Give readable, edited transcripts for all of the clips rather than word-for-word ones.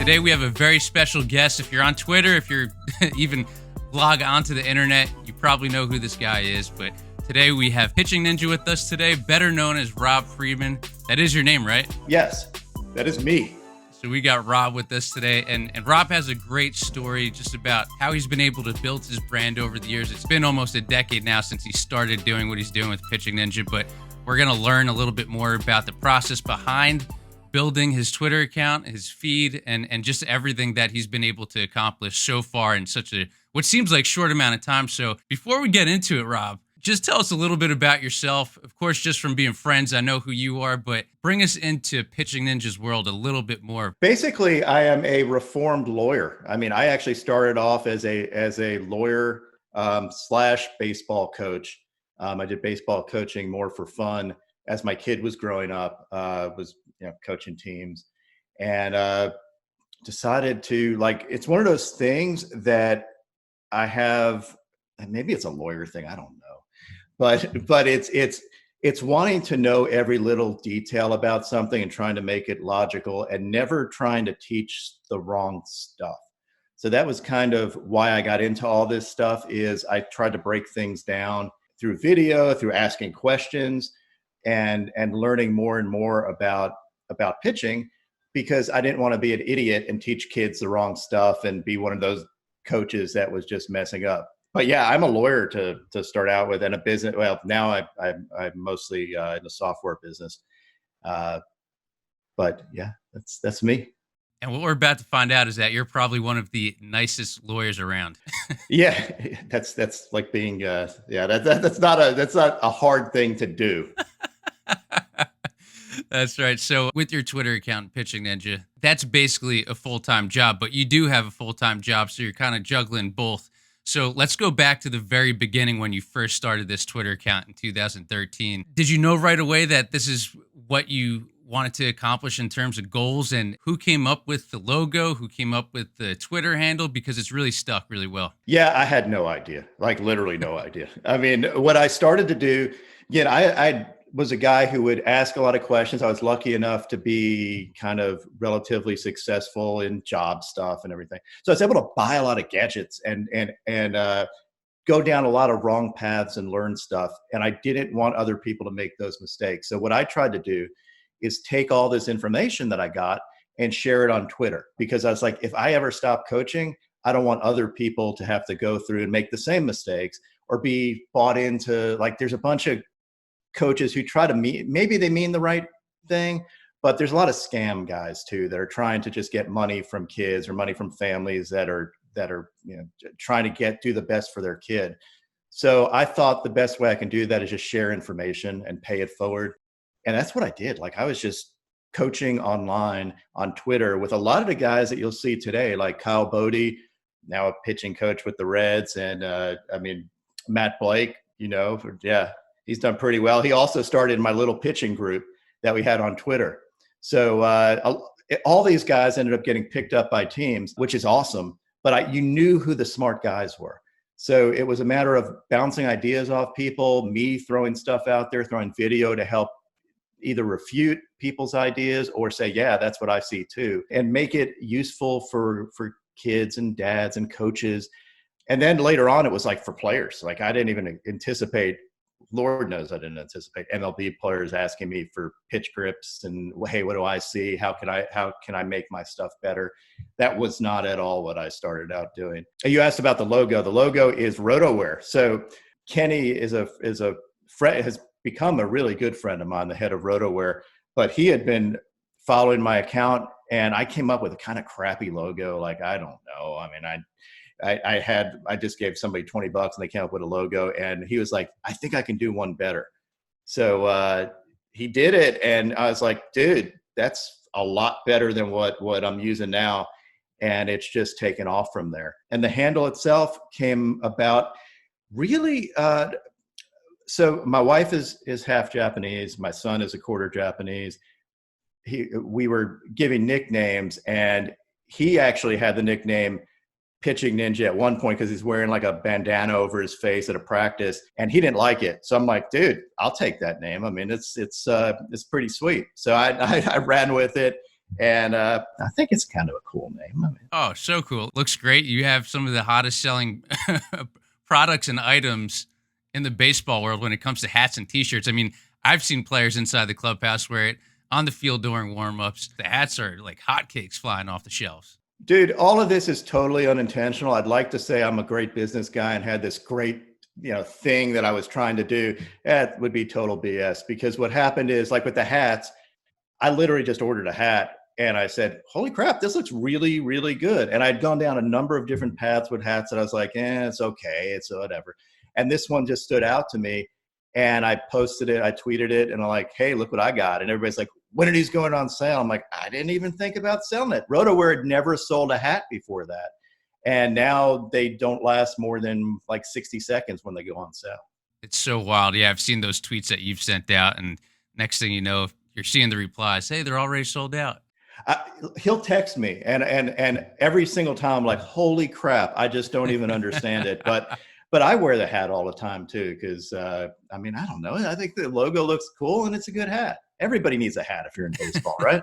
Today we have a very special guest. If you're on Twitter, if you're even log onto the internet, you probably know who this guy is. But today we have Pitching Ninja with us today, better known as Rob Friedman. That is your name, right? Yes, that is me. So we got Rob with us today, and Rob has a great story just about how he's been able to build his brand over the years. It's been almost a decade now since he started doing what he's doing with Pitching Ninja, but we're going to learn a little bit more about the process behind building his Twitter account, his feed, and just everything that he's been able to accomplish so far in such a, what seems like short amount of time. So before we get into it, Rob, just tell us a little bit about yourself. Of course, just from being friends, I know who you are, but bring us into Pitching Ninja's world a little bit more. Basically, I am a reformed lawyer. I mean, I actually started off as a lawyer slash baseball coach. I did baseball coaching more for fun as my kid was growing up, coaching teams, and decided to, like, it's one of those things that I have, and maybe it's a lawyer thing, I don't know. But it's wanting to know every little detail about something and trying to make it logical and never trying to teach the wrong stuff. So that was kind of why I got into all this stuff, is I tried to break things down through video, through asking questions, and learning more and more about pitching, because I didn't want to be an idiot and teach kids the wrong stuff and be one of those coaches that was just messing up. But yeah, I'm a lawyer to start out with, and a business. Well, now I'm mostly in the software business. But yeah, that's me. And what we're about to find out is that you're probably one of the nicest lawyers around. Yeah, that's like being that's not a hard thing to do. That's right. So with your Twitter account, Pitching Ninja, that's basically a full-time job, but you do have a full-time job, so you're kind of juggling both. So let's go back to the very beginning when you first started this Twitter account in 2013. Did you know right away that this is what you wanted to accomplish in terms of goals? And who came up with the logo? Who came up with the Twitter handle? Because it's really stuck really well. Yeah, I had no idea, like literally no idea. I mean, what I started to do, I was a guy who would ask a lot of questions. I was lucky enough to be kind of relatively successful in job stuff and everything. So I was able to buy a lot of gadgets and go down a lot of wrong paths and learn stuff. And I didn't want other people to make those mistakes. So what I tried to do is take all this information that I got and share it on Twitter, because I was like, if I ever stop coaching, I don't want other people to have to go through and make the same mistakes or be bought into, like, there's a bunch of coaches who try to maybe they mean the right thing, but there's a lot of scam guys too that are trying to just get money from kids or money from families that are trying to do the best for their kid. So I thought the best way I can do that is just share information and pay it forward. And that's what I did. Like, I was just coaching online on Twitter with a lot of the guys that you'll see today, like Kyle Bodie, now a pitching coach with the Reds, and Matt Blake, he's done pretty well. He also started my little pitching group that we had on Twitter. So all these guys ended up getting picked up by teams, which is awesome. But you knew who the smart guys were. So it was a matter of bouncing ideas off people, me throwing stuff out there, throwing video to help either refute people's ideas or say, yeah, that's what I see too, and make it useful for kids and dads and coaches. And then later on, it was like for players. Like, I didn't even anticipate, Lord knows I didn't anticipate MLB players asking me for pitch grips and, hey, what do I see? How can I make my stuff better? That was not at all what I started out doing. You asked about the logo. The logo is RotoWare. So Kenny is a friend, has become a really good friend of mine, the head of RotoWare, but he had been following my account, and I came up with a kind of crappy logo. Like, I don't know. I mean, I just gave somebody $20 and they came up with a logo, and he was like, I think I can do one better. So he did it, and I was like, dude, that's a lot better than what I'm using now. And it's just taken off from there. And the handle itself came about really, so my wife is half Japanese. My son is a quarter Japanese. We were giving nicknames, and he actually had the nickname Pitching Ninja at one point because he's wearing like a bandana over his face at a practice, and he didn't like it. So I'm like, dude, I'll take that name. I mean, it's pretty sweet. So I ran with it, And I think it's kind of a cool name. I mean, Oh, so cool. Looks great. You have some of the hottest selling products and items in the baseball world when it comes to hats and t-shirts. I mean, I've seen players inside the clubhouse wear it on the field during warm-ups. The hats are like hotcakes flying off the shelves. dude, all of this is totally unintentional. I'd like to say I'm a great business guy and had this great, thing that I was trying to do. That would be total BS, because what happened is, like with the hats, I literally just ordered a hat and I said, holy crap, this looks really, really good. And I'd gone down a number of different paths with hats that I was like, it's okay. It's whatever. And this one just stood out to me. And I posted it, I tweeted it, and I'm like, hey, look what I got. And everybody's like, when are these going on sale? I'm like, I didn't even think about selling it. RotoWare had never sold a hat before that. And now they don't last more than like 60 seconds when they go on sale. It's so wild. Yeah, I've seen those tweets that you've sent out, and next thing you know, you're seeing the replies. Hey, they're already sold out. He'll text me, and every single time I'm like, holy crap, I just don't even understand it. But I wear the hat all the time too, because I don't know. I think the logo looks cool and it's a good hat. Everybody needs a hat if you're in baseball, right?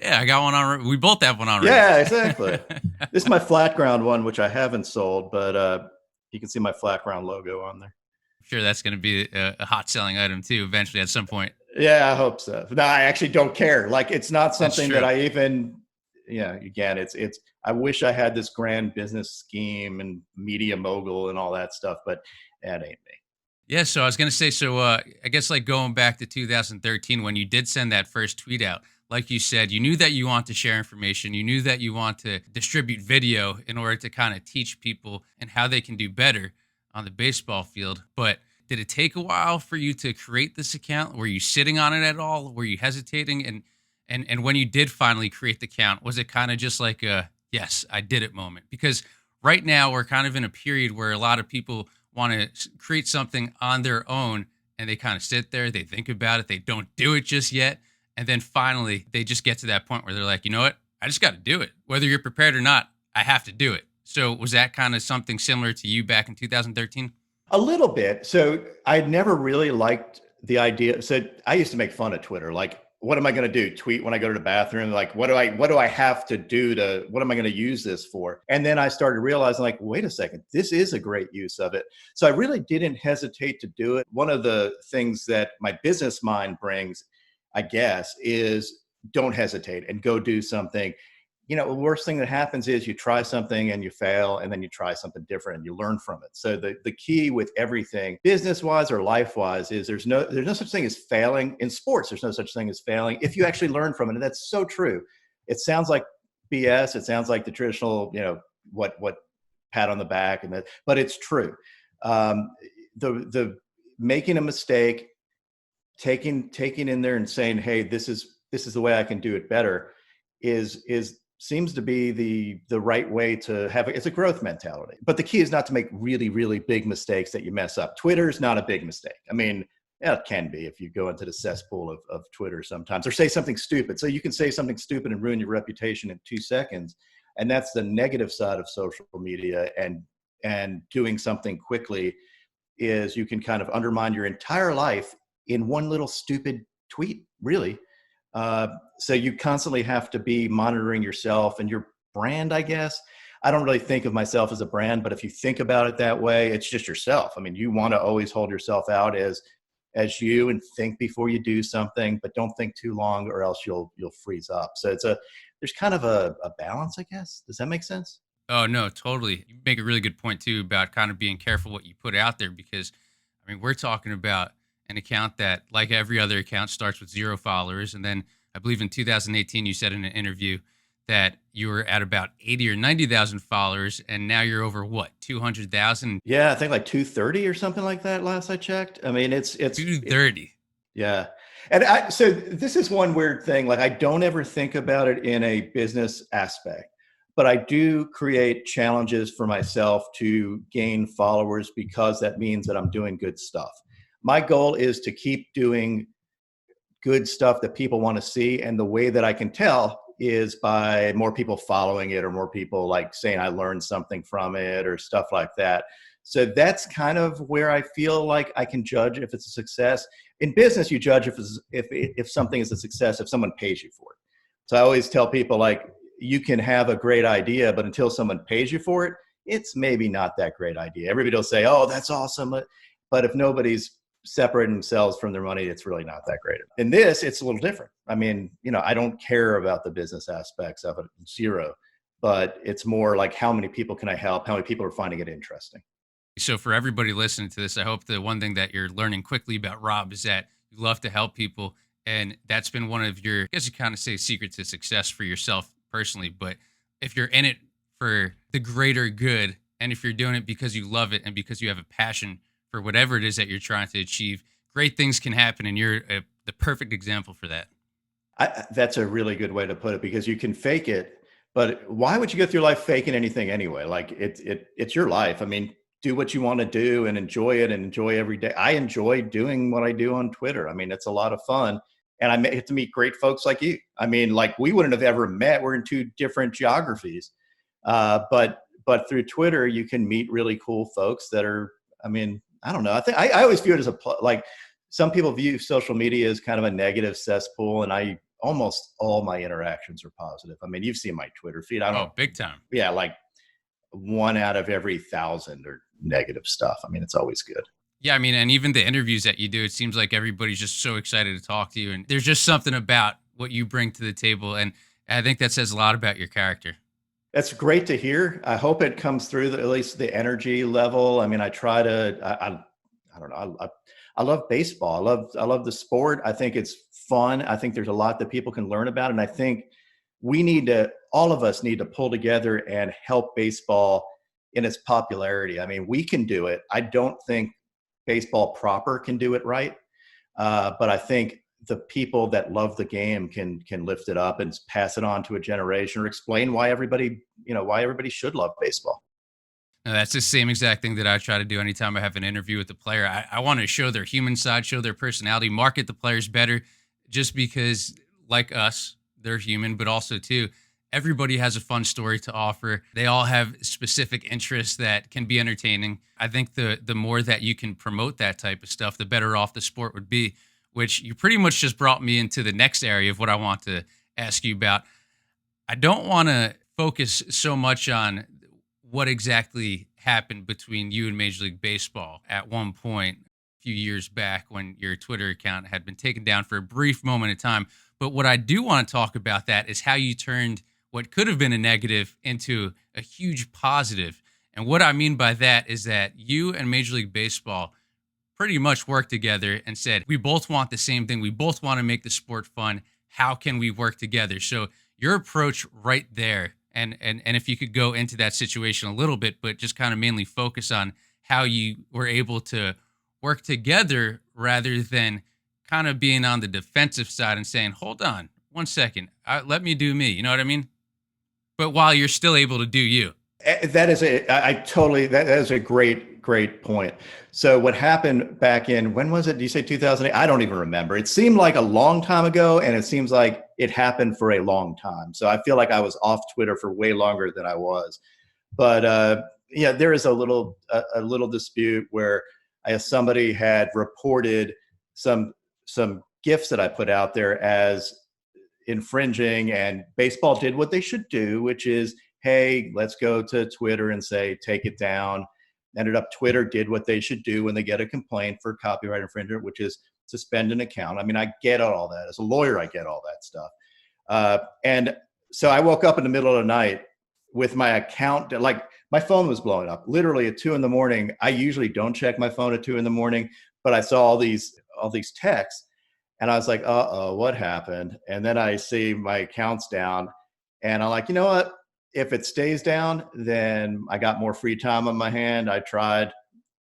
Yeah, I got one on. We both have one on. Yeah, exactly. This is my flat ground one, which I haven't sold, but you can see my flat ground logo on there. I'm sure that's going to be a hot selling item too, eventually at some point. Yeah, I hope so. No, I actually don't care. Like, it's not something that I even, again, it's, I wish I had this grand business scheme and media mogul and all that stuff, but that ain't me. Yeah. So I was going to say, I guess like going back to 2013, when you did send that first tweet out, like you said, you knew that you want to share information. You knew that you want to distribute video in order to kind of teach people and how they can do better on the baseball field. But did it take a while for you to create this account? Were you sitting on it at all? Were you hesitating? And when you did finally create the account, was it kind of just like a, yes, I did it moment? Because right now we're kind of in a period where a lot of people want to create something on their own, and they kind of sit there, they think about it, they don't do it just yet. And then finally they just get to that point where they're like, you know what? I just got to do it. Whether you're prepared or not, I have to do it. So was that kind of something similar to you back in 2013? A little bit. So I'd never really liked the idea. So I used to make fun of Twitter. Like, what am I going to do? Tweet when I go to the bathroom? Like, what do I have to do what am I going to use this for? And then I started realizing, like, wait a second, this is a great use of it. So I really didn't hesitate to do it. One of the things that my business mind brings, I guess, is don't hesitate and go do something. The worst thing that happens is you try something and you fail, and then you try something different and you learn from it. So the key with everything, business-wise or life-wise, is there's no such thing as failing. In sports, there's no such thing as failing if you actually learn from it. And that's so true. It sounds like BS. It sounds like the traditional, what pat on the back, but it's true. The making a mistake, taking in there and saying, hey, this is the way I can do it better, seems to be the right way to have it. It's a growth mentality. But the key is not to make really, really big mistakes that you mess up. Twitter's not a big mistake. I mean, yeah, it can be if you go into the cesspool of Twitter sometimes, or say something stupid. So you can say something stupid and ruin your reputation in 2 seconds. And that's the negative side of social media. And doing something quickly is you can kind of undermine your entire life in one little stupid tweet, really. So you constantly have to be monitoring yourself and your brand, I guess. I don't really think of myself as a brand, but if you think about it that way, it's just yourself. I mean, you want to always hold yourself out as you, and think before you do something, but don't think too long or else you'll freeze up. So there's kind of a balance, I guess. Does that make sense? Oh, no, totally. You make a really good point too about kind of being careful what you put out there, because I mean, we're talking about an account that, like every other account, starts with 0 followers. And then I believe in 2018, you said in an interview that you were at about 80 or 90,000 followers, and now you're over what, 200,000? Yeah, I think like 230 or something like that last I checked. I mean, it's 230. Yeah. And so this is one weird thing. Like, I don't ever think about it in a business aspect, but I do create challenges for myself to gain followers, because that means that I'm doing good stuff. My goal is to keep doing good stuff that people want to see. And the way that I can tell is by more people following it, or more people like saying I learned something from it, or stuff like that. So that's kind of where I feel like I can judge if it's a success. In business, you judge if something is a success if someone pays you for it. So I always tell people, like, you can have a great idea, but until someone pays you for it, it's maybe not that great idea. Everybody will say, oh, that's awesome. But if nobody's separating themselves from their money, it's really not that great. In this, it's a little different. I mean, I don't care about the business aspects of it, zero, but it's more like, how many people can I help? How many people are finding it interesting? So for everybody listening to this, I hope the one thing that you're learning quickly about Rob is that you love to help people. And that's been one of your, I guess you kind of say, secret to success for yourself personally. But if you're in it for the greater good, and if you're doing it because you love it and because you have a passion for whatever it is that you're trying to achieve, great things can happen. And you're the perfect example for that. That's a really good way to put it, because you can fake it, but why would you go through life faking anything anyway? Like, it's your life. I mean, do what you want to do and enjoy it, and enjoy every day. I enjoy doing what I do on Twitter. I mean, it's a lot of fun, and I get to meet great folks like you. I mean, like, we wouldn't have ever met. We're in two different geographies, but through Twitter, you can meet really cool folks that are. I mean, I don't know. I think I always view it as like, some people view social media as kind of a negative cesspool, and almost all my interactions are positive. I mean, you've seen my Twitter feed. I don't. Oh, big time. Yeah, like 1 out of every 1,000 are negative stuff. I mean, it's always good. Yeah, I mean, and even the interviews that you do, it seems like everybody's just so excited to talk to you. And there's just something about what you bring to the table. And I think that says a lot about your character. That's great to hear. I hope it comes through, at least the energy level. I mean, I try to. I don't know. I love baseball. I love the sport. I think it's fun. I think there's a lot that people can learn about, and I think all of us need to pull together and help baseball in its popularity. I mean, we can do it. I don't think baseball proper can do it right, but I think the people that love the game can lift it up and pass it on to a generation, or explain why everybody should love baseball. Now, that's the same exact thing that I try to do anytime I have an interview with a player. I want to show their human side, show their personality, market the players better, just because, like us, they're human, but also, too, everybody has a fun story to offer. They all have specific interests that can be entertaining. I think the more that you can promote that type of stuff, the better off the sport would be, which you pretty much just brought me into the next area of what I want to ask you about. I don't want to focus so much on what exactly happened between you and Major League Baseball at one point a few years back, when your Twitter account had been taken down for a brief moment of time. But what I do want to talk about that is how you turned what could have been a negative into a huge positive. And what I mean by that is that you and Major League Baseball pretty much worked together and said, we both want the same thing. We both want to make the sport fun. How can we work together? So your approach right there, and if you could go into that situation a little bit, but just kind of mainly focus on how you were able to work together rather than kind of being on the defensive side and saying, hold on 1 second, let me do me. You know what I mean? But while you're still able to do you. That is a great point. So what happened back in, when was it? Do you say 2008? I don't even remember. It seemed like a long time ago, and it seems like it happened for a long time. So I feel like I was off Twitter for way longer than I was. But yeah, there is a little dispute where somebody had reported some gifts that I put out there as infringing, and baseball did what they should do, which is, hey, let's go to Twitter and say, take it down. Ended up, Twitter did what they should do when they get a complaint for copyright infringement, which is suspend an account. I mean, I get all that. As a lawyer, I get all that stuff. And so I woke up in the middle of the night with my account, like my phone was blowing up literally at 2 a.m. I usually don't check my phone at 2 a.m, but I saw all these texts, and I was like, uh-oh, what happened? And then I see my account's down, and I'm like, you know what? If it stays down, then I got more free time on my hand. I tried.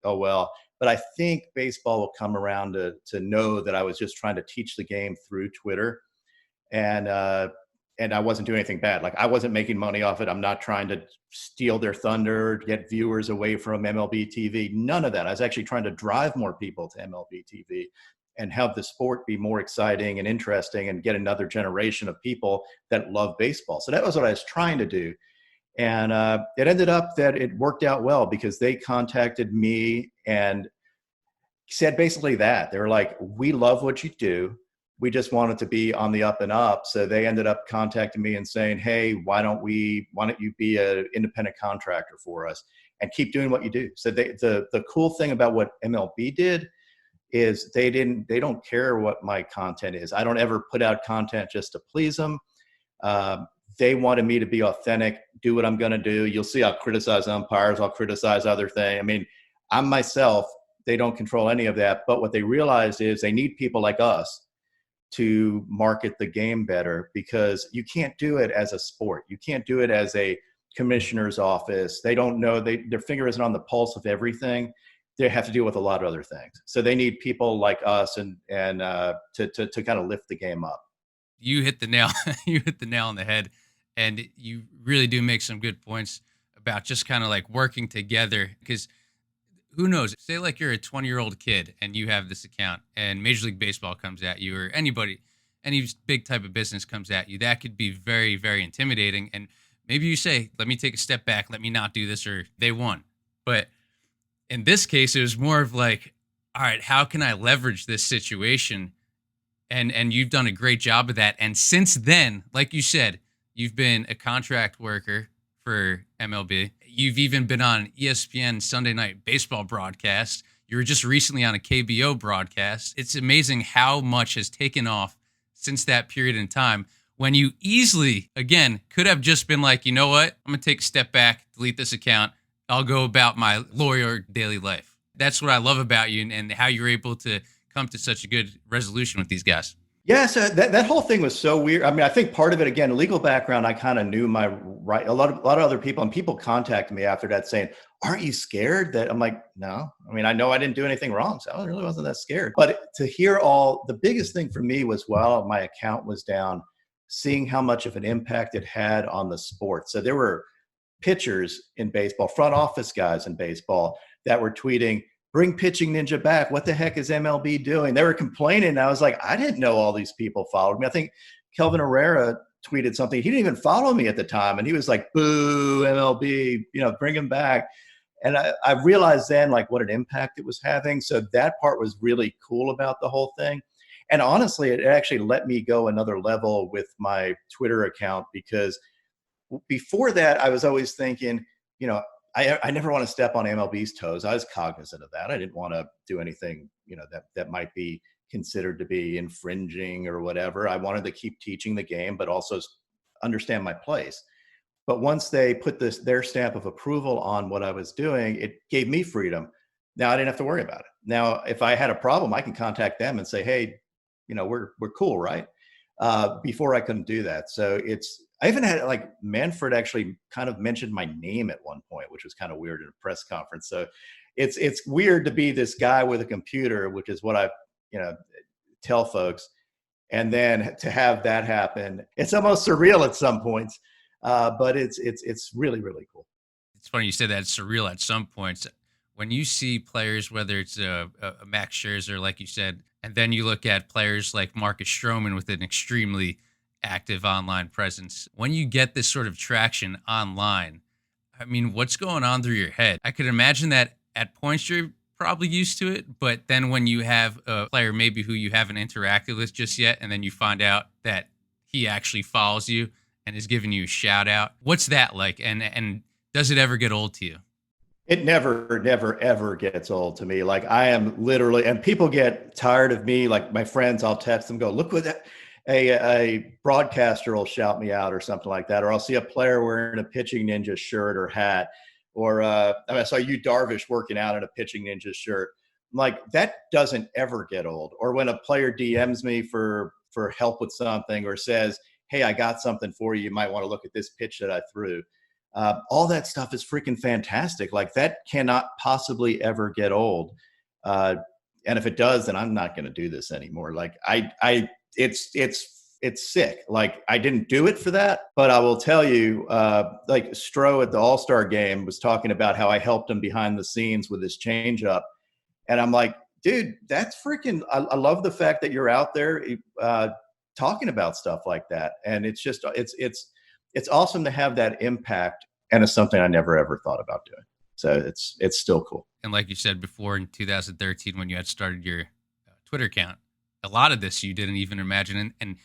Oh, well. But I think baseball will come around to know that I was just trying to teach the game through Twitter. And I wasn't doing anything bad. Like, I wasn't making money off it. I'm not trying to steal their thunder, get viewers away from MLB TV. None of that. I was actually trying to drive more people to MLB TV and have the sport be more exciting and interesting and get another generation of people that love baseball. So that was what I was trying to do. And it ended up that it worked out well, because they contacted me and said basically that. They were like, we love what you do. we just wanted to be on the up and up. So they ended up contacting me and saying, hey, why don't you be an independent contractor for us and keep doing what you do? So the cool thing about what MLB did is they don't care what my content is. I don't ever put out content just to please them. They wanted me to be authentic, do what I'm going to do. You'll see I'll criticize umpires. I'll criticize other things. I mean, I'm myself. They don't control any of that. But what they realized is they need people like us to market the game better, because you can't do it as a sport. You can't do it as a commissioner's office. They don't know, their finger isn't on the pulse of everything. They have to deal with a lot of other things. So they need people like us and to kind of lift the game up. You hit the nail. You hit the nail on the head, and you really do make some good points about just kind of like working together. Because who knows? Say like you're a 20-year-old kid and you have this account, and Major League Baseball comes at you, or anybody, any big type of business comes at you. That could be very, very intimidating. And maybe you say, "Let me take a step back. Let me not do this," or they won. But in this case, it was more of like, all right, how can I leverage this situation? And you've done a great job of that. And since then, like you said, you've been a contract worker for MLB. You've even been on ESPN Sunday Night Baseball broadcast. You were just recently on a KBO broadcast. It's amazing how much has taken off since that period in time, when you easily, again, could have just been like, you know what? I'm going to take a step back, delete this account. I'll go about my lawyer daily life. That's what I love about you, and how you're able to come to such a good resolution with these guys. Yeah, so that whole thing was so weird. I mean, I think part of it, again, legal background, I kind of knew my right. A lot of other people, and people contacted me after that saying, aren't you scared? That I'm like, no. I mean, I know I didn't do anything wrong, so I really wasn't that scared. But to hear the biggest thing for me was, while my account was down, seeing how much of an impact it had on the sport. So there were pitchers in baseball, front office guys in baseball, that were tweeting, bring Pitching Ninja back. What the heck is MLB doing? They were complaining. I was like, I didn't know all these people followed me. I think Kelvin Herrera tweeted something. He didn't even follow me at the time. And he was like, boo, MLB, bring him back. And I realized then like what an impact it was having. So that part was really cool about the whole thing. And honestly, it actually let me go another level with my Twitter account, because before that, I was always thinking, I never want to step on MLB's toes. I was cognizant of that. I didn't want to do anything, that might be considered to be infringing or whatever. I wanted to keep teaching the game, but also understand my place. But once they put their stamp of approval on what I was doing, it gave me freedom. Now I didn't have to worry about it. Now, if I had a problem, I can contact them and say, hey, we're cool, right? Before I couldn't do that. So I even had like Manfred actually kind of mentioned my name at one point, which was kind of weird in a press conference. So it's weird to be this guy with a computer, which is what I, tell folks. And then to have that happen, it's almost surreal at some points. But it's really, really cool. It's funny you said that, it's surreal at some points. When you see players, whether it's a Max Scherzer, like you said, and then you look at players like Marcus Stroman with an extremely active online presence, when you get this sort of traction online, I mean, what's going on through your head? I could imagine that at points you're probably used to it, but then when you have a player maybe who you haven't interacted with just yet, and then you find out that he actually follows you and is giving you a shout out, what's that like? And does it ever get old to you? It never, never, ever gets old to me. Like I am literally, and people get tired of me. Like my friends, I'll text them, go, look what that, a broadcaster will shout me out or something like that. Or I'll see a player wearing a Pitching Ninja shirt or hat. Or I saw Yu Darvish working out in a Pitching Ninja shirt. Like that doesn't ever get old. Or when a player DMs me for help with something, or says, hey, I got something for you. You might want to look at this pitch that I threw. All that stuff is freaking fantastic. Like that cannot possibly ever get old. And if it does, then I'm not going to do this anymore. Like it's sick. Like I didn't do it for that, but I will tell you, like Stroh at the All-Star game was talking about how I helped him behind the scenes with his changeup. And I'm like, dude, that's freaking, I love the fact that you're out there talking about stuff like that. And it's just, it's awesome to have that impact. And it's something I never, ever thought about doing. So it's still cool. And like you said before, in 2013, when you had started your Twitter account, a lot of this you didn't even imagine. And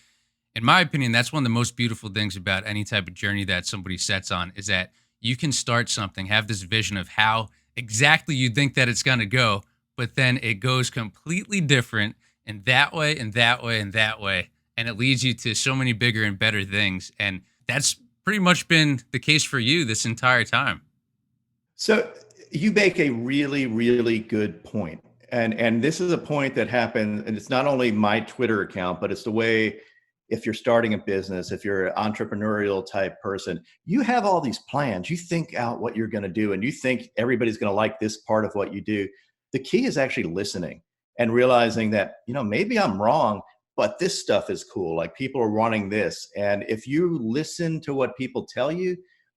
in my opinion, that's one of the most beautiful things about any type of journey that somebody sets on is that you can start something, have this vision of how exactly you think that it's going to go, but then it goes completely different in that way and that way and that way. And it leads you to so many bigger and better things. And that's pretty much been the case for you this entire time. So you make a really, really good point. And this is a point that happened, and it's not only my Twitter account, but it's the way if you're starting a business, if you're an entrepreneurial type person, you have all these plans. You think out what you're going to do, and you think everybody's going to like this part of what you do. The key is actually listening and realizing that, maybe I'm wrong, but this stuff is cool. Like people are wanting this. And if you listen to what people tell you,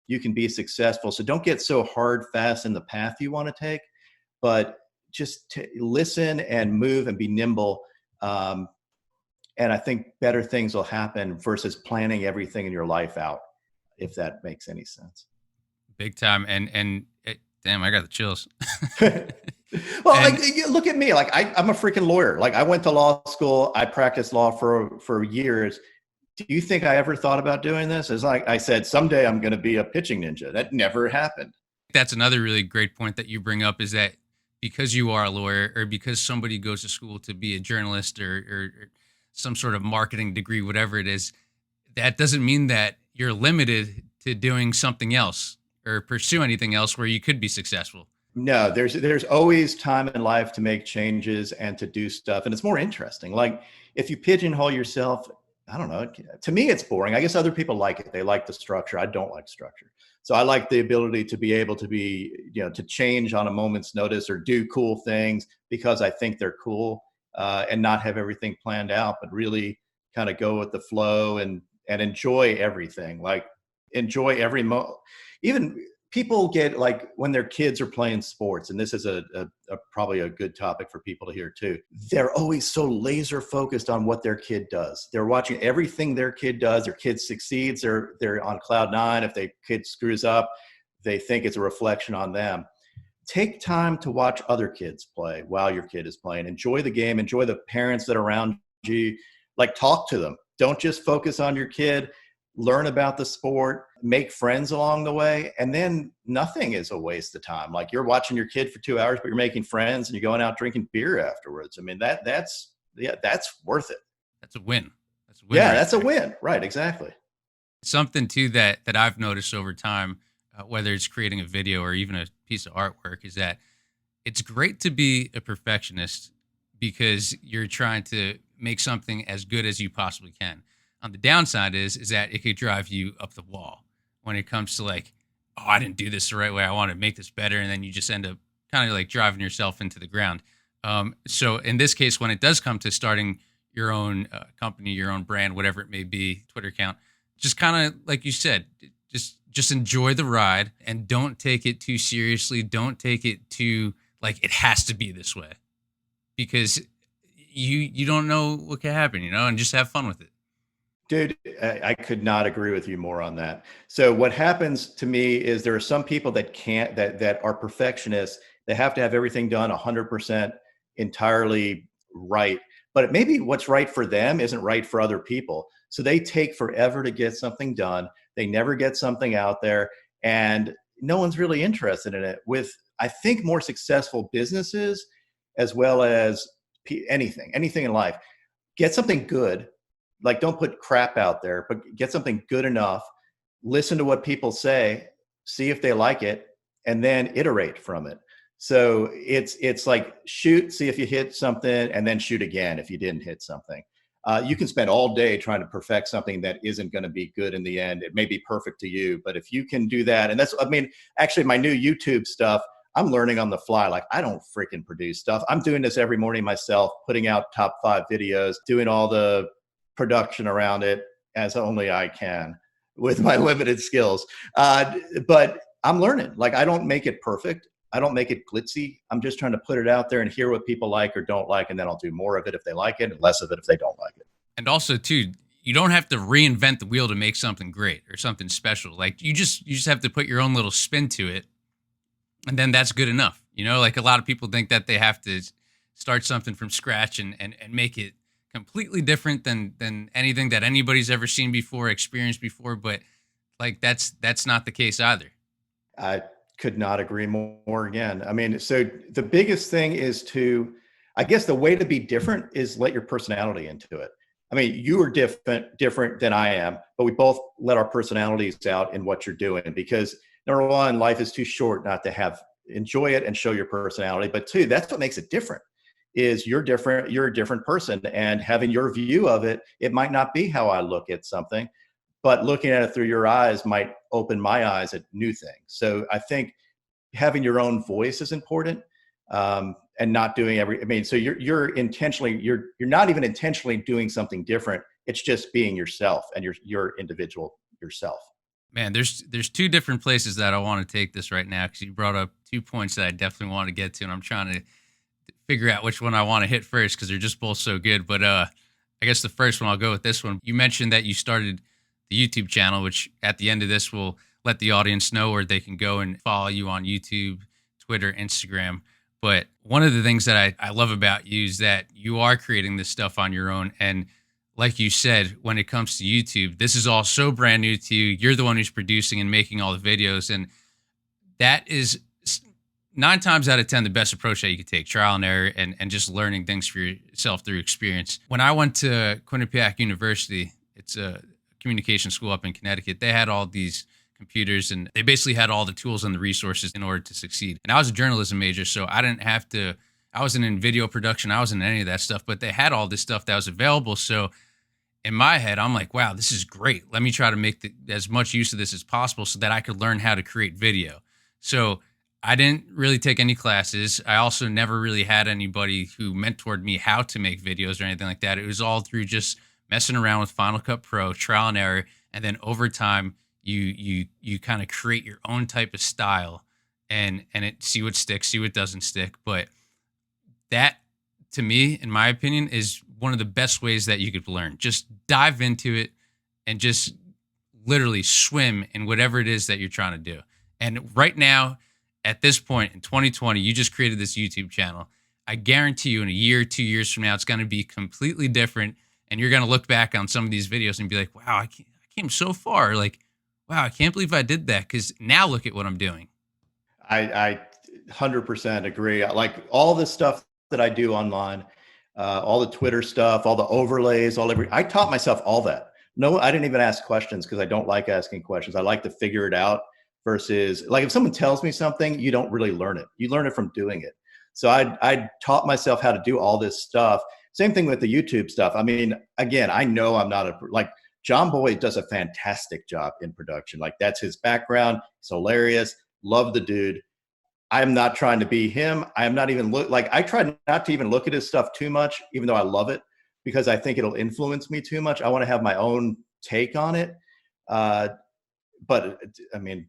you can be successful. So don't get so hard, fast in the path you want to take, but just listen and move and be nimble. And I think better things will happen versus planning everything in your life out, if that makes any sense. Big time. Damn, I got the chills. Well, And look at me. Like I'm a freaking lawyer. Like I went to law school. I practiced law for years. Do you think I ever thought about doing this? It's like I said, someday I'm going to be a pitching ninja. That never happened. that's another really great point that you bring up is that because you are a lawyer or because somebody goes to school to be a journalist or some sort of marketing degree, whatever it is, that doesn't mean that you're limited to doing something else or pursue anything else where you could be successful. No, there's always time in life to make changes and to do stuff, and it's more interesting. Like if you pigeonhole yourself, I don't know. To me, it's boring. I guess other people like it. They like the structure. I don't like structure. So I like the ability to be able to be, to change on a moment's notice or do cool things because I think they're cool, and not have everything planned out, but really kind of go with the flow and enjoy everything. Like enjoy every even people get like when their kids are playing sports, and this is a probably a good topic for people to hear too. They're always so laser focused on what their kid does. They're watching everything their kid does. Their kid succeeds, they're on cloud nine. If their kid screws up, they think it's a reflection on them. Take time to watch other kids play while your kid is playing. Enjoy the game. Enjoy the parents that are around you. Like talk to them. Don't just focus on your kid. Learn about the sport, make friends along the way, and then nothing is a waste of time. Like you're watching your kid for 2 hours, but you're making friends and you're going out drinking beer afterwards. I mean, that's worth it. That's a win. That's a win. Yeah, Right that's there. a win. Right, exactly. Something too that I've noticed over time, whether it's creating a video or even a piece of artwork, is that it's great to be a perfectionist because you're trying to make something as good as you possibly can. On the downside is that it could drive you up the wall when it comes to like, oh, I didn't do this the right way. I want to make this better, and then you just end up kind of like driving yourself into the ground. So in this case, when it does come to starting your own company, your own brand, whatever it may be, Twitter account, just kind of like you said, just enjoy the ride and don't take it too seriously. Don't take it too like it has to be this way because you don't know what can happen, and just have fun with it. Dude, I could not agree with you more on that. So what happens to me is there are some people that can't, that are perfectionists. They have to have everything done 100% entirely right. But maybe what's right for them isn't right for other people. So they take forever to get something done. They never get something out there, and no one's really interested in it. With, I think, more successful businesses, as well as anything in life, get something good. Like don't put crap out there, but get something good enough. Listen to what people say, see if they like it, and then iterate from it. So it's like shoot, see if you hit something, and then shoot again if you didn't hit something. You can spend all day trying to perfect something that isn't going to be good in the end. It may be perfect to you, but if you can do that, and that's, I mean, actually my new YouTube stuff, I'm learning on the fly. Like I don't freaking produce stuff. I'm doing this every morning myself, putting out top 5 videos, doing all the production around it as only I can with my limited skills. But I'm learning. Like I don't make it perfect. I don't make it glitzy. I'm just trying to put it out there and hear what people like or don't like, and then I'll do more of it if they like it and less of it if they don't like it. And also, too, you don't have to reinvent the wheel to make something great or something special. Like you just have to put your own little spin to it, and then that's good enough. Like a lot of people think that they have to start something from scratch and make it completely different than anything that anybody's ever seen before, experienced before. But like that's not the case either. I could not agree more again. I mean, so the biggest thing is I guess the way to be different is let your personality into it. I mean, you are different than I am, but we both let our personalities out in what you're doing because number one, life is too short not to enjoy it and show your personality. But two, that's what makes it different is you're different. You're a different person and having your view of it, it might not be how I look at something, but looking at it through your eyes might open my eyes at new things. So I think having your own voice is important, and not doing I mean, so you're not even intentionally doing something different. It's just being yourself and your individual yourself. Man, there's two different places that I want to take this right now because you brought up 2 points that I definitely want to get to, and I'm trying to figure out which one I want to hit first because they're just both so good. But I guess the first one I'll go with this one. You mentioned that you started the YouTube channel, which at the end of this will let the audience know where they can go and follow you on YouTube, Twitter, Instagram. But one of the things that I love about you is that you are creating this stuff on your own. And like you said, when it comes to YouTube, this is all so brand new to you. You're the one who's producing and making all the videos. And that is 9 times out of 10 the best approach that you could take, trial and error and just learning things for yourself through experience. When I went to Quinnipiac University, it's a communication school up in Connecticut, they had all these computers and they basically had all the tools and the resources in order to succeed. And I was a journalism major, so I wasn't in video production, I wasn't in any of that stuff, but they had all this stuff that was available. So in my head, I'm like, wow, this is great. Let me try to make as much use of this as possible so that I could learn how to create video. So I didn't really take any classes. I also never really had anybody who mentored me how to make videos or anything like that. It was all through just messing around with Final Cut Pro, trial and error, and then over time, you kind of create your own type of style, and see what sticks, see what doesn't stick. But that, to me, in my opinion, is one of the best ways that you could learn. Just dive into it and just literally swim in whatever it is that you're trying to do. And right now, at this point in 2020, you just created this YouTube channel. I guarantee you in a year, 2 years from now, it's going to be completely different. And you're going to look back on some of these videos and be like, wow, I came so far. Like, wow, I can't believe I did that. Because now look at what I'm doing. I 100% agree. Like all the stuff that I do online, all the Twitter stuff, all the overlays, I taught myself all that. No, I didn't even ask questions because I don't like asking questions. I like to figure it out versus like if someone tells me something, you don't really learn it. You learn it from doing it. So I taught myself how to do all this stuff. Same thing with the YouTube stuff. I mean, again, I know I'm not like John Boyd does a fantastic job in production. Like that's his background. It's hilarious. Love the dude. I'm not trying to be him. I am not even I try not to even look at his stuff too much, even though I love it, because I think it'll influence me too much. I want to have my own take on it. But I mean,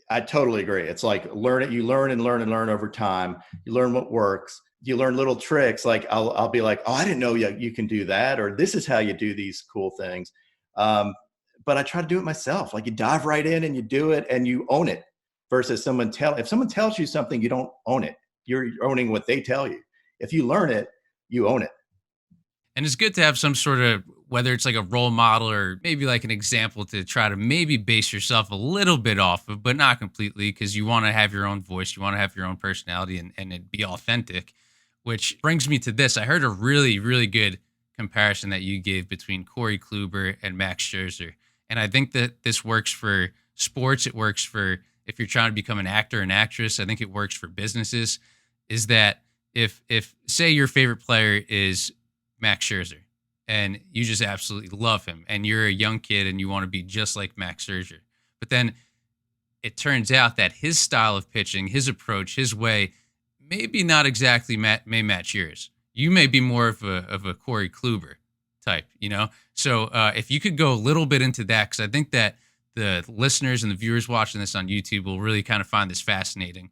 I totally agree. It's like you learn and learn and learn over time. You learn what works. You learn little tricks. Like I'll be like, oh, I didn't know you can do that, or this is how you do these cool things. But I try to do it myself. Like you dive right in and you do it and you own it versus if someone tells you something, you don't own it. You're owning what they tell you. If you learn it, you own it. And it's good to have some sort of, whether it's like a role model or maybe like an example to try to maybe base yourself a little bit off of, but not completely, because you want to have your own voice. You want to have your own personality and it be authentic, which brings me to this. I heard a really, really good comparison that you gave between Corey Kluber and Max Scherzer. And I think that this works for sports. It works for if you're trying to become an actor, an actress. I think it works for businesses. Is that if say your favorite player is Max Scherzer and you just absolutely love him and you're a young kid and you want to be just like Max Scherzer, but then it turns out that his style of pitching, his approach, his way, maybe not exactly may match yours. You may be more of a Corey Kluber type, you know? So if you could go a little bit into that, because I think that the listeners and the viewers watching this on YouTube will really kind of find this fascinating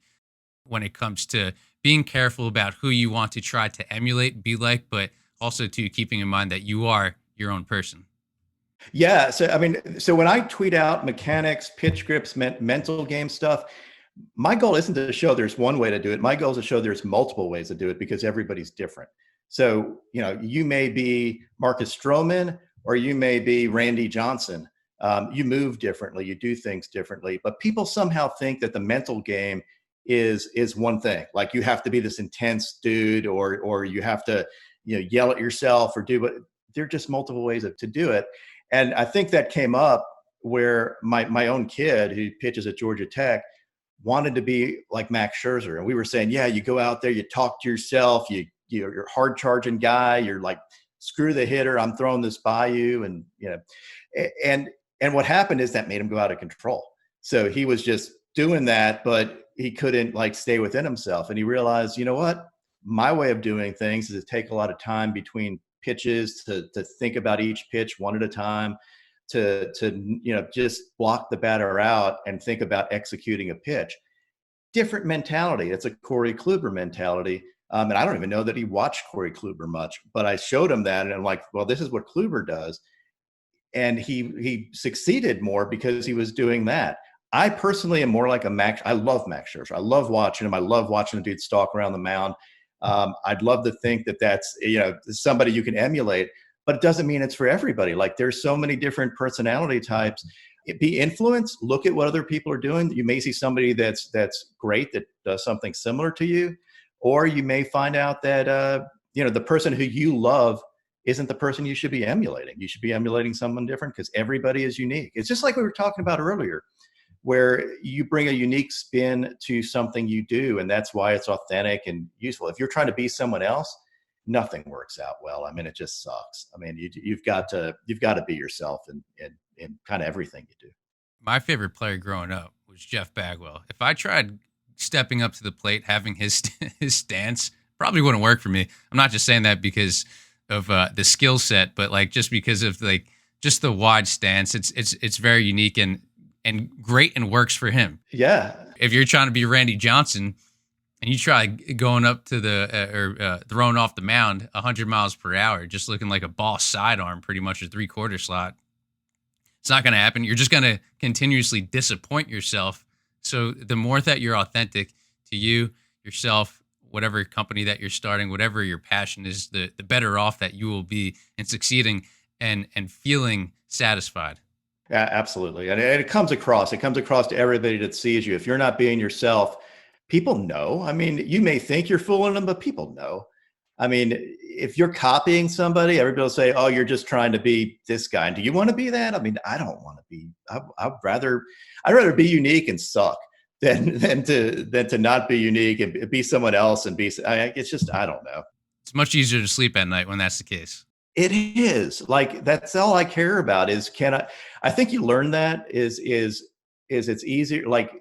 when it comes to being careful about who you want to try to emulate, be like, but also to keeping in mind that you are your own person. Yeah. So, I mean, so when I tweet out mechanics, pitch grips, mental game stuff, my goal isn't to show there's one way to do it. My goal is to show there's multiple ways to do it because everybody's different. So, you may be Marcus Stroman or you may be Randy Johnson. You move differently, you do things differently, but people somehow think that the mental game is one thing. Like you have to be this intense dude, or you have to, yell at yourself or do what. There are just multiple ways to do it. And I think that came up where my own kid who pitches at Georgia Tech wanted to be like Max Scherzer. And we were saying, yeah, you go out there, you talk to yourself, you're a hard charging guy. You're like, screw the hitter, I'm throwing this by you. And, and what happened is that made him go out of control. So he was just doing that, but he couldn't like stay within himself. And he realized, you know what, my way of doing things is to take a lot of time between pitches to think about each pitch one at a time, to just block the batter out and think about executing a pitch. Different mentality. It's a Corey Kluber mentality. And I don't even know that he watched Corey Kluber much, but I showed him that, and I'm like, well, this is what Kluber does. And he succeeded more because he was doing that. I personally am more like a Max. I love Max Scherzer. I love watching him. I love watching a dude stalk around the mound. I'd love to think that that's, somebody you can emulate, but it doesn't mean it's for everybody. Like there's so many different personality types. Be influenced. Look at what other people are doing. You may see somebody that's great that does something similar to you, or you may find out that the person who you love isn't the person you should be emulating. You should be emulating someone different because everybody is unique. It's just like we were talking about earlier, where you bring a unique spin to something you do, and that's why it's authentic and useful. If you're trying to be someone else, nothing works out well. I mean, it just sucks. I mean, you've got to be yourself in kind of everything you do. My favorite player growing up was Jeff Bagwell. If I tried stepping up to the plate, having his stance, probably wouldn't work for me. I'm not just saying that because of the skill set, but like just because of like just the wide stance. It's very unique and great and works for him. Yeah. If you're trying to be Randy Johnson and you try going up to the throwing off the mound 100 miles per hour, just looking like a boss sidearm, pretty much a 3/4 slot, it's not going to happen. You're just going to continuously disappoint yourself. So the more that you're authentic to you, yourself, whatever company that you're starting, whatever your passion is, the better off that you will be in succeeding and feeling satisfied. Yeah, absolutely. And it comes across to everybody that sees you. If you're not being yourself, people know. I mean, you may think you're fooling them, but people know. I mean, if you're copying somebody, everybody will say, oh, you're just trying to be this guy. And do you want to be that? I mean, I don't want to be. I'd rather be unique and suck than to not be unique and be someone else and be. It's just, I don't know. It's much easier to sleep at night when that's the case. It is. Like that's all I care about is I think you learn that is it's easier. Like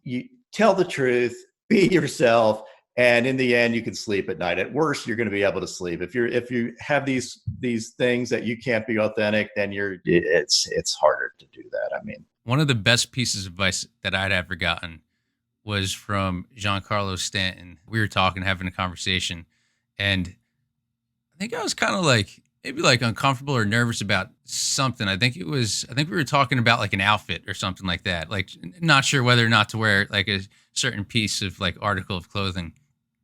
you tell the truth, be yourself, and in the end you can sleep at night. At worst, you're going to be able to sleep. If you have these things that you can't be authentic, then it's harder to do that. I mean, one of the best pieces of advice that I'd ever gotten was from Giancarlo Stanton. We were talking, having a conversation, and I think I was kind of like maybe like uncomfortable or nervous about something. I think we were talking about like an outfit or something like that. Like not sure whether or not to wear like a certain piece of like article of clothing.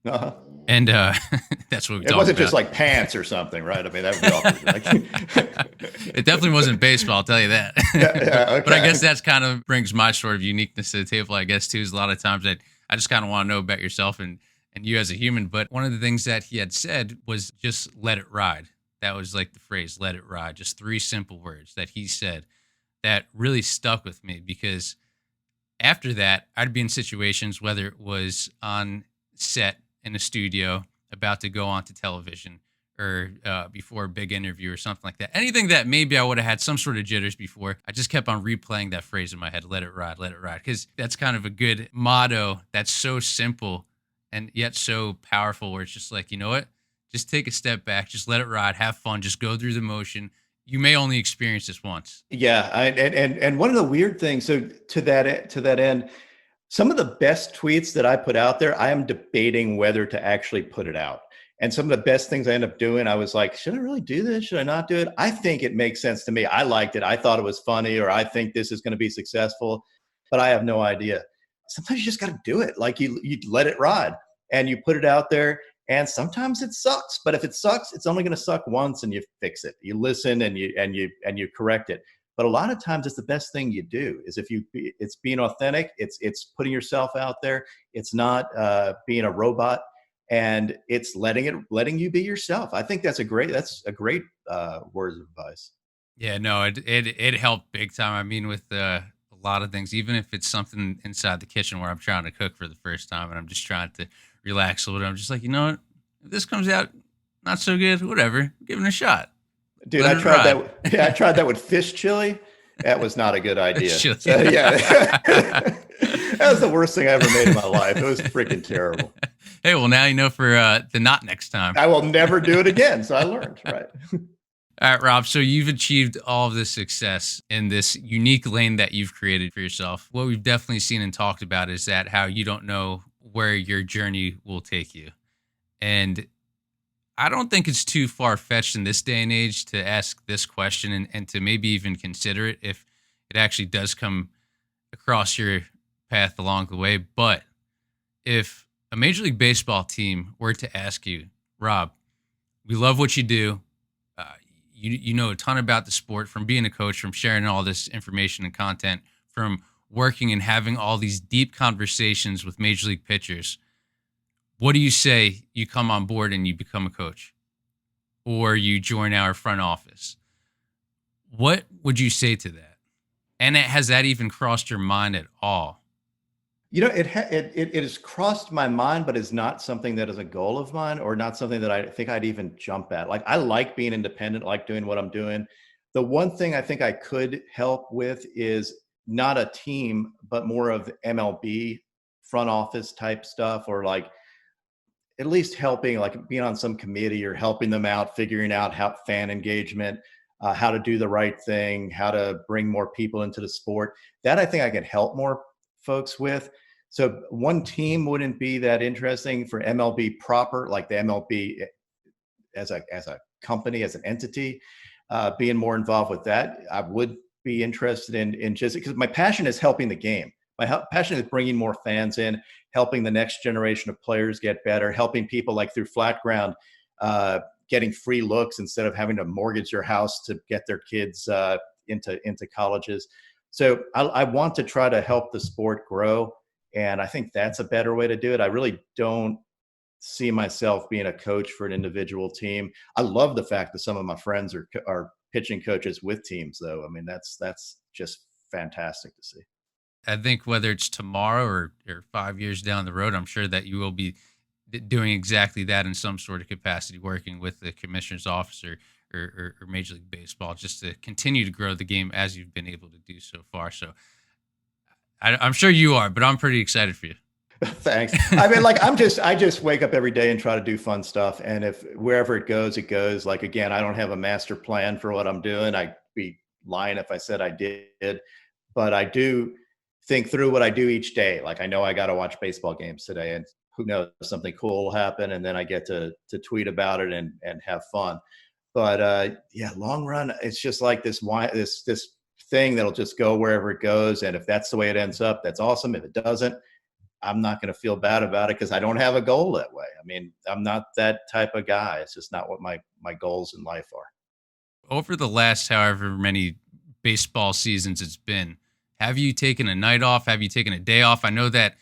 Uh-huh. And that's what we talked about. It wasn't just like pants or something, right? I mean, that would be awkward. It definitely wasn't baseball, I'll tell you that. Yeah, okay. But I guess that's kind of brings my sort of uniqueness to the table, I guess, too, is a lot of times that I just kind of want to know about yourself and you as a human. But one of the things that he had said was just let it ride. That was like the phrase, let it ride. Just 3 simple words that he said that really stuck with me, because after that, I'd be in situations, whether it was on set in a studio about to go onto television or before a big interview or something like that. Anything that maybe I would have had some sort of jitters before, I just kept on replaying that phrase in my head, let it ride, because that's kind of a good motto that's so simple and yet so powerful, where it's just like, you know what? Just take a step back, just let it ride, have fun, just go through the motion. You may only experience this once. Yeah, and one of the weird things, so to that end, some of the best tweets that I put out there, I am debating whether to actually put it out. And some of the best things I end up doing, I was like, should I really do this? Should I not do it? I think it makes sense to me. I liked it. I thought it was funny, or I think this is going to be successful, but I have no idea. Sometimes you just got to do it. Like you let it ride and you put it out there. And sometimes it sucks, but if it sucks, it's only going to suck once, and you fix it. You listen and you correct it. But a lot of times, it's the best thing you do. Is if it's being authentic. It's putting yourself out there. It's not being a robot, and it's letting you be yourself. I think that's a great word of advice. Yeah, no, it helped big time. I mean, with a lot of things, even if it's something inside the kitchen where I'm trying to cook for the first time and I'm just trying to relax a little bit, I'm just like, you know what? If this comes out not so good, whatever, give it a shot. Dude, Let I it tried ride. that. Yeah, I tried that with fish chili. That was not a good It's idea. chilly. So yeah, that was the worst thing I ever made in my life. It was freaking terrible. Hey, well, now you know for the not next time. I will never do it again. So I learned, right? All right, Rob. So you've achieved all of this success in this unique lane that you've created for yourself. What we've definitely seen and talked about is that how you don't know where your journey will take you. And I don't think it's too far fetched in this day and age to ask this question and to maybe even consider it if it actually does come across your path along the way. But if a Major League Baseball team were to ask you, Rob, we love what you do. Uh, you know a ton about the sport from being a coach, from sharing all this information and content, from working and having all these deep conversations with Major League pitchers. What do you say you come on board and you become a coach or you join our front office? What would you say to that? And has that even crossed your mind at all? It has crossed my mind, but is not something that is a goal of mine, or not something that I think I'd even jump at. Like, I like being independent, like doing what I'm doing. The one thing I think I could help with is not a team, but more of MLB front office type stuff, or like at least helping, like being on some committee or helping them out, figuring out how fan engagement, how to do the right thing, how to bring more people into the sport. That I think I could help more folks with. So one team wouldn't be that interesting for MLB proper, like the MLB as a company, as an entity, being more involved with that. I would be interested in just because my passion is helping the game. My passion is bringing more fans in, helping the next generation of players get better, helping people like through Flat Ground, getting free looks instead of having to mortgage their house to get their kids into colleges. So I want to try to help the sport grow, and I think that's a better way to do it. I really don't see myself being a coach for an individual team. I love the fact that some of my friends are pitching coaches with teams, though. I mean, that's just fantastic to see. I think whether it's tomorrow or 5 years down the road, I'm sure that you will be doing exactly that in some sort of capacity, working with the commissioner's office or Major League Baseball, just to continue to grow the game as you've been able to do so far. So I'm sure you are, but I'm pretty excited for you. Thanks. I mean, like, I just wake up every day and try to do fun stuff. And if wherever it goes, it goes. Like, again, I don't have a master plan for what I'm doing. I'd be lying if I said I did, but I do think through what I do each day. Like, I know I got to watch baseball games today, and who knows, something cool will happen. And then I get to tweet about it and have fun. But yeah, long run, it's just like this thing that'll just go wherever it goes. And if that's the way it ends up, that's awesome. If it doesn't, I'm not going to feel bad about it because I don't have a goal that way. I mean, I'm not that type of guy. It's just not what my goals in life are. Over the last however many baseball seasons it's been, have you taken a night off? Have you taken a day off? I know that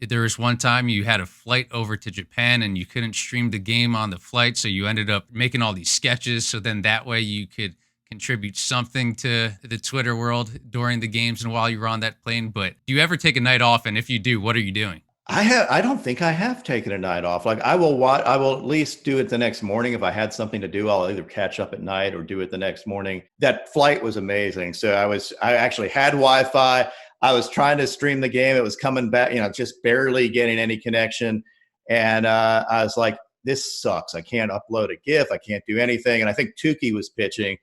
there was one time you had a flight over to Japan and you couldn't stream the game on the flight, so you ended up making all these sketches so then that way you could contribute something to the Twitter world during the games and while you were on that plane. But do you ever take a night off? And if you do, what are you doing? I don't think I have taken a night off. Like, I will at least do it the next morning. If I had something to do, I'll either catch up at night or do it the next morning. That flight was amazing. So I actually had Wi-Fi. I was trying to stream the game. It was coming back, just barely getting any connection. And I was like, this sucks. I can't upload a GIF. I can't do anything. And I think Tukey was pitching.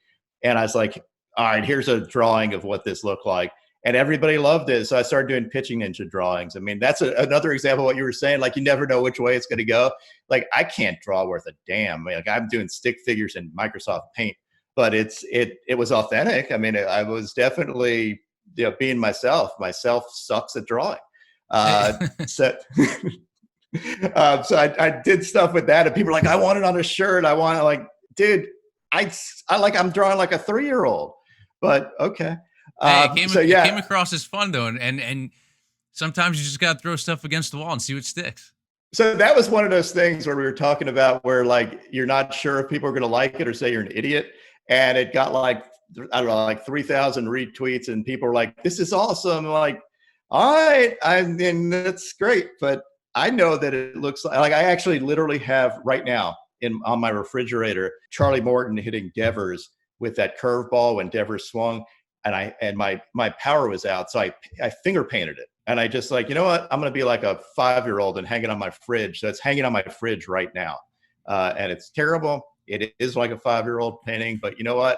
And I was like, all right, here's a drawing of what this looked like. And everybody loved it. So I started doing Pitching Ninja drawings. I mean, that's another example of what you were saying. Like, you never know which way it's going to go. Like, I can't draw worth a damn. I mean, like, I'm doing stick figures in Microsoft Paint, but it was authentic. I mean, I was definitely being myself. Myself sucks at drawing. So So I did stuff with that, and people were like, I want it on a shirt. I want it, like, dude, I'm drawing like a 3-year-old, but okay. Hey, So it came yeah, across as fun though, and sometimes you just got to throw stuff against the wall and see what sticks. so that was one of those things where we were talking about where like you're not sure if people are going to like it or say you're an idiot, and it got like, I don't know, like 3,000 retweets, and people were like, "This is awesome!" Like, all right, I mean that's great, but I know that it looks like I actually literally have right now in on my refrigerator Charlie Morton hitting Devers with that curveball when Devers swung, and my power was out, so I finger painted it. And I just like, you know what? I'm going to be like a 5-year-old and hang it on my fridge. So it's hanging on my fridge right now. And it's terrible. It is like a 5-year-old painting, but you know what?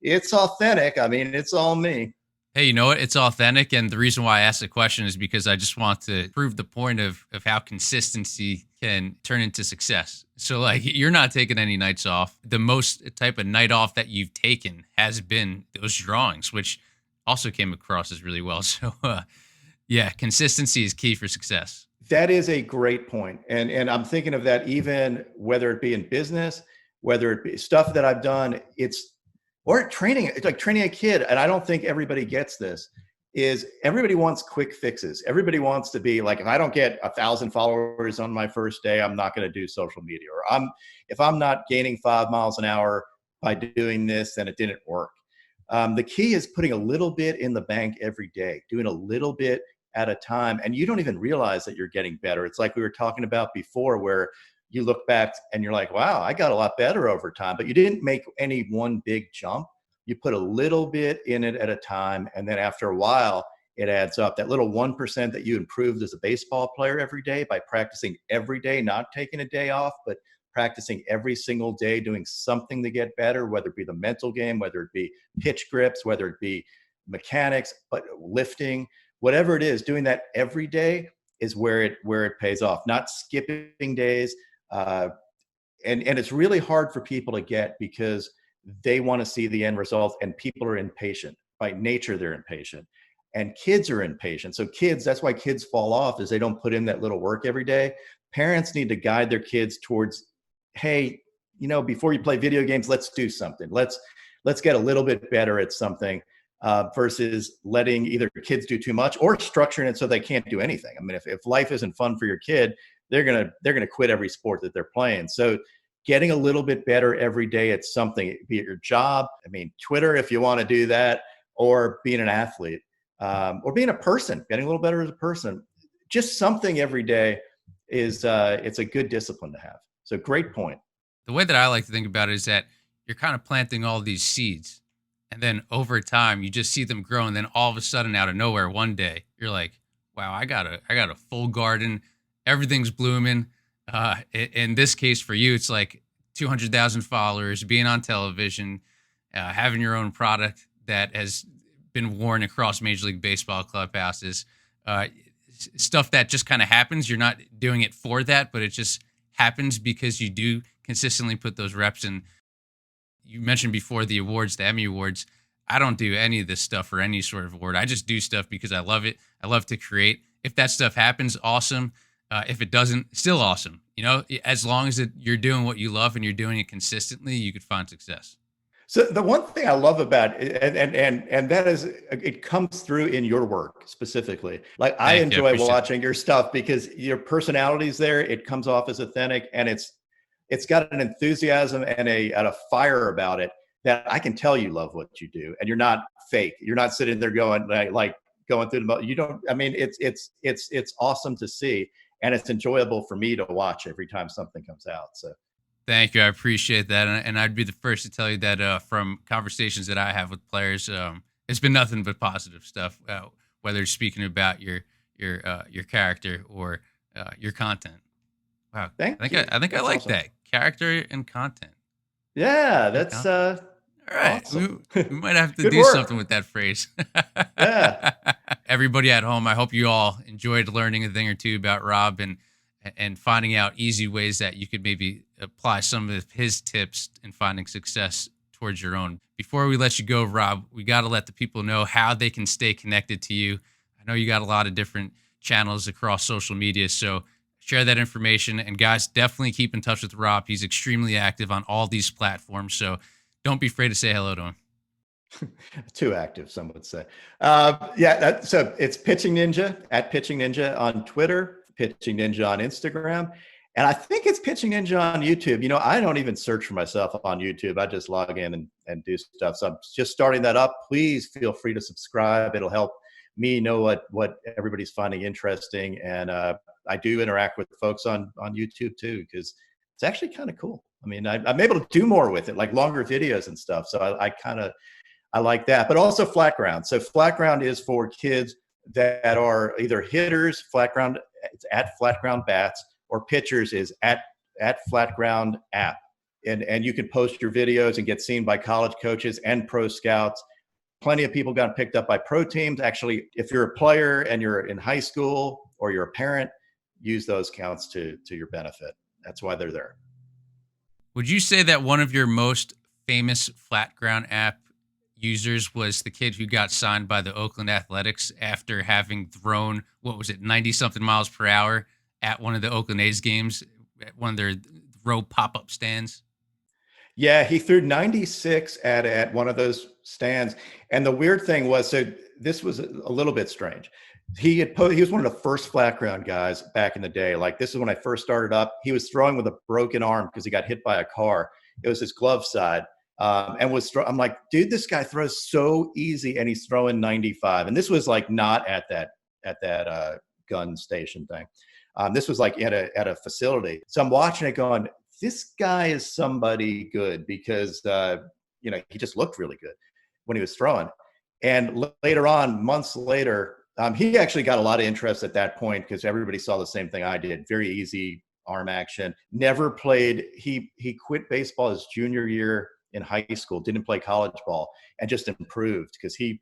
It's authentic. I mean, it's all me. Hey, you know what? It's authentic, and the reason why I asked the question is because I just want to prove the point of how consistency can turn into success. So, like, you're not taking any nights off. The most type of night off that you've taken has been those drawings, which also came across as really well. So, yeah, consistency is key for success. That is a great point. And I'm thinking of that even whether it be in business, whether it be stuff that I've done, or training, it's like training a kid. And I don't think everybody gets this, is everybody wants quick fixes. Everybody wants to be like, if I don't get 1,000 followers on my first day, I'm not going to do social media. Or if I'm not gaining 5 miles an hour by doing this, then it didn't work. The key is putting a little bit in the bank every day, doing a little bit at a time, and you don't even realize that you're getting better. It's like we were talking about before, where you look back and you're like, wow, I got a lot better over time, but you didn't make any one big jump. You put a little bit in it at a time, and then after a while it adds up. That little 1% that you improved as a baseball player every day by practicing every day, not taking a day off, but practicing every single day, doing something to get better, whether it be the mental game, whether it be pitch grips, whether it be mechanics, but lifting, whatever it is, doing that every day is where it pays off. Not skipping days, uh, and it's really hard for people to get because they want to see the end result, and people are impatient by nature. They're impatient, and kids are impatient. So kids, that's why kids fall off, is they don't put in that little work every day. Parents need to guide their kids towards, hey, before you play video games, let's do something. Let's get a little bit better at something, versus letting either kids do too much or structuring it so they can't do anything. I mean, if life isn't fun for your kid, they're gonna quit every sport that they're playing. So getting a little bit better every day at something, be it your job, I mean, Twitter, if you want to do that, or being an athlete, or being a person, getting a little better as a person, just something every day is it's a good discipline to have. So great point. The way that I like to think about it is that you're kind of planting all these seeds, and then over time you just see them grow, and then all of a sudden, out of nowhere, one day you're like, "Wow, I got a full garden, everything's blooming." In this case, for you, it's like 200,000 followers, being on television, having your own product that has been worn across Major League Baseball clubhouses. Stuff that just kind of happens. You're not doing it for that, but it just happens because you do consistently put those reps in. You mentioned before the awards, the Emmy Awards. I don't do any of this stuff for any sort of award. I just do stuff because I love it. I love to create. If that stuff happens, awesome. If it doesn't, still awesome. As long as you're doing what you love and you're doing it consistently, you could find success. So the one thing I love about it, and that is, it comes through in your work specifically. Like, I Thank you. I enjoy appreciate it. watching your stuff because your personality is there. It comes off as authentic, and it's got an enthusiasm and a fire about it that I can tell you love what you do, and you're not fake. You're not sitting there going like going through the. You don't. I mean, it's awesome to see, and it's enjoyable for me to watch every time something comes out. So. Thank you. I appreciate that. And I'd be the first to tell you that from conversations that I have with players, it's been nothing but positive stuff, whether it's speaking about your character or your content. Wow. Thank you. I think I That's like awesome. that. Character and content. Yeah, And that's content. All right. awesome. We might have to Good do something work. with that phrase. Yeah. Everybody at home, I hope you all enjoyed learning a thing or two about Rob and finding out easy ways that you could maybe apply some of his tips in finding success towards your own. Before we let you go, Rob, we got to let the people know how they can stay connected to you. I know you got a lot of different channels across social media, so share that information. And guys, definitely keep in touch with Rob. He's extremely active on all these platforms. So don't be afraid to say hello to him. Too active, some would say. So it's Pitching Ninja at Pitching Ninja on Twitter, Pitching Ninja on Instagram, and I think it's Pitching Ninja on YouTube. I don't even search for myself on YouTube. I just log in and do stuff. So I'm just starting that up. Please feel free to subscribe. It'll help me know what everybody's finding interesting. And I do interact with folks on YouTube too, because it's actually kind of cool. I mean, I'm able to do more with it, like longer videos and stuff. So I like that, but also flat ground. So flat ground is for kids that are either hitters, flat ground, it's at flat ground bats, or pitchers is at flat ground app. And you can post your videos and get seen by college coaches and pro scouts. Plenty of people got picked up by pro teams. Actually, if you're a player and you're in high school or you're a parent, use those counts to your benefit. That's why they're there. Would you say that one of your most famous flat ground app users was the kid who got signed by the Oakland Athletics after having thrown, 90-something miles per hour at one of the Oakland A's games, at one of their row pop-up stands? Yeah, he threw 96 at one of those stands. And the weird thing was, so this was a little bit strange. He was one of the first flat ground guys back in the day. Like, this is when I first started up. He was throwing with a broken arm because he got hit by a car. It was his glove side. I'm like, dude, this guy throws so easy, and he's throwing 95. And this was like not at that gun station thing. This was like at a facility. So I'm watching it going, this guy is somebody good, because he just looked really good when he was throwing. And later on, months later, he actually got a lot of interest at that point because everybody saw the same thing I did. Very easy arm action. Never played. He quit baseball his junior year in high school, didn't play college ball, and just improved because he,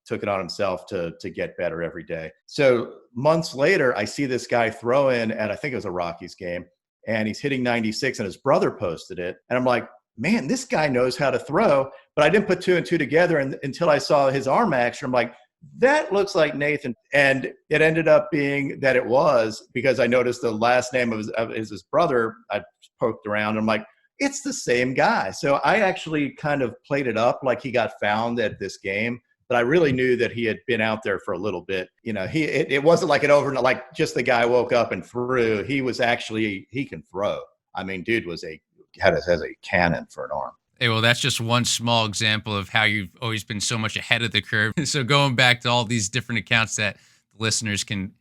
took it on himself to get better every day. So months later, I see this guy throw in at, I think it was a Rockies game, and he's hitting 96, and his brother posted it. And I'm like, man, this guy knows how to throw. But I didn't put two and two together until I saw his arm action. I'm like, that looks like Nathan. And it ended up being that it was, because I noticed the last name of his brother. I poked around, and I'm like, it's the same guy. So I actually kind of played it up like he got found at this game, but I really knew that he had been out there for a little bit. It wasn't like an overnight, like just the guy woke up and threw. He can throw. I mean, dude has a cannon for an arm. Hey, well, that's just one small example of how you've always been so much ahead of the curve. So going back to all these different accounts that the listeners can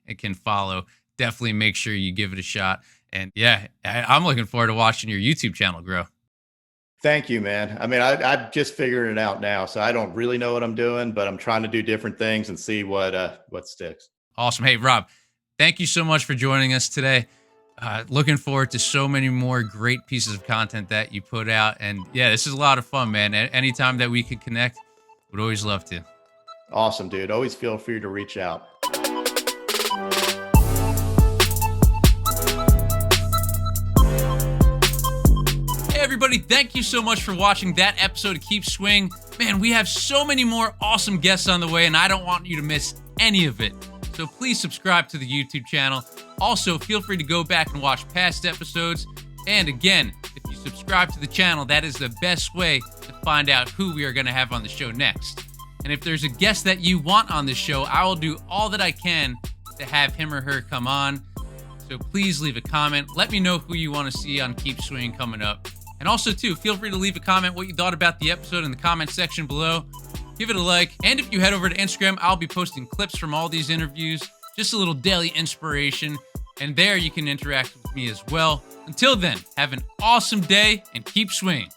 follow, definitely make sure you give it a shot. And yeah, I'm looking forward to watching your YouTube channel grow. Thank you, man. I mean, I'm just figuring it out now, so I don't really know what I'm doing, but I'm trying to do different things and see what sticks. Awesome. Hey, Rob, thank you so much for joining us today. Looking forward to so many more great pieces of content that you put out. And yeah, this is a lot of fun, man. Anytime that we could connect, would always love to. Awesome, dude. Always feel free to reach out. Everybody, thank you so much for watching that episode of Keep Swing. Man, we have so many more awesome guests on the way, and I don't want you to miss any of it. So please subscribe to the YouTube channel. Also, feel free to go back and watch past episodes. And again, if you subscribe to the channel, that is the best way to find out who we are going to have on the show next. And if there's a guest that you want on the show, I will do all that I can to have him or her come on. So please leave a comment. Let me know who you want to see on Keep Swinging coming up. And also, too, feel free to leave a comment what you thought about the episode in the comment section below. Give it a like. And if you head over to Instagram, I'll be posting clips from all these interviews. Just a little daily inspiration. And there you can interact with me as well. Until then, have an awesome day and keep swinging.